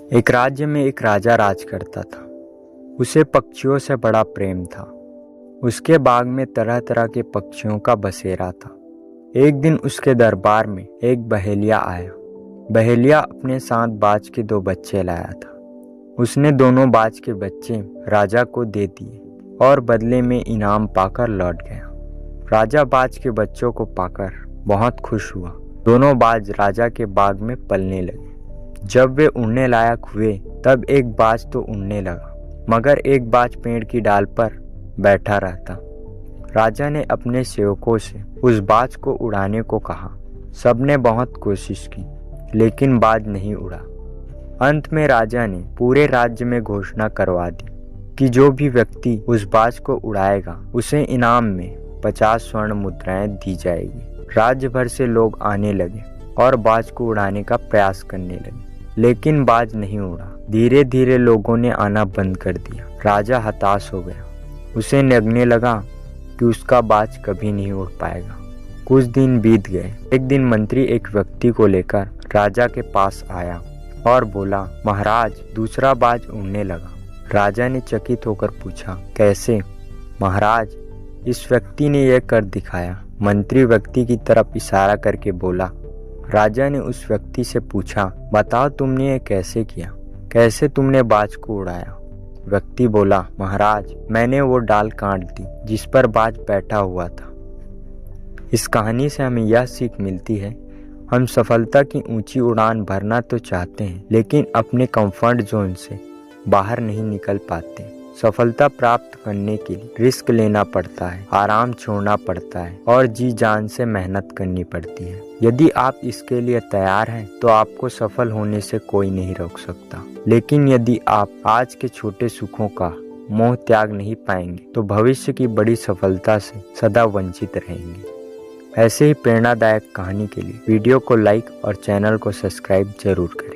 एक राज्य में एक राजा राज करता था। उसे पक्षियों से बड़ा प्रेम था। उसके बाग में तरह तरह के पक्षियों का बसेरा था। एक दिन उसके दरबार में एक बहेलिया आया। बहेलिया अपने साथ बाज के 2 बच्चे लाया था। उसने दोनों बाज के बच्चे राजा को दे दिए और बदले में इनाम पाकर लौट गया। राजा बाज के बच्चों को पाकर बहुत खुश हुआ। दोनों बाज राजा के बाग में पलने लगे। जब वे उड़ने लायक हुए तब एक बाज तो उड़ने लगा, मगर एक बाज पेड़ की डाल पर बैठा रहता। राजा ने अपने सेवकों से उस बाज को उड़ाने को कहा। सबने बहुत कोशिश की, लेकिन बाज नहीं उड़ा। अंत में राजा ने पूरे राज्य में घोषणा करवा दी कि जो भी व्यक्ति उस बाज को उड़ाएगा उसे इनाम में 50 स्वर्ण मुद्राएं दी जाएगी। राज्य भर से लोग आने लगे और बाज को उड़ाने का प्रयास करने लगे, लेकिन बाज नहीं उड़ा। धीरे धीरे लोगों ने आना बंद कर दिया। राजा हताश हो गया। उसे लगने लगा कि उसका बाज कभी नहीं उड़ पाएगा। कुछ दिन बीत गए। एक दिन मंत्री एक व्यक्ति को लेकर राजा के पास आया और बोला, महाराज, दूसरा बाज उड़ने लगा। राजा ने चकित होकर पूछा, कैसे? महाराज, इस व्यक्ति ने यह कर दिखाया। मंत्री व्यक्ति की तरफ इशारा करके बोला। राजा ने उस व्यक्ति से पूछा, बताओ तुमने ये कैसे किया? कैसे तुमने बाज को उड़ाया? व्यक्ति बोला, महाराज, मैंने वो डाल काट दी जिस पर बाज बैठा हुआ था। इस कहानी से हमें यह सीख मिलती है, हम सफलता की ऊंची उड़ान भरना तो चाहते हैं, लेकिन अपने कंफर्ट जोन से बाहर नहीं निकल पाते। सफलता प्राप्त करने के लिए रिस्क लेना पड़ता है, आराम छोड़ना पड़ता है और जी जान से मेहनत करनी पड़ती है। यदि आप इसके लिए तैयार हैं तो आपको सफल होने से कोई नहीं रोक सकता। लेकिन यदि आप आज के छोटे सुखों का मोह त्याग नहीं पाएंगे तो भविष्य की बड़ी सफलता से सदा वंचित रहेंगे। ऐसे ही प्रेरणादायक कहानी के लिए वीडियो को लाइक और चैनल को सब्सक्राइब जरूर करें।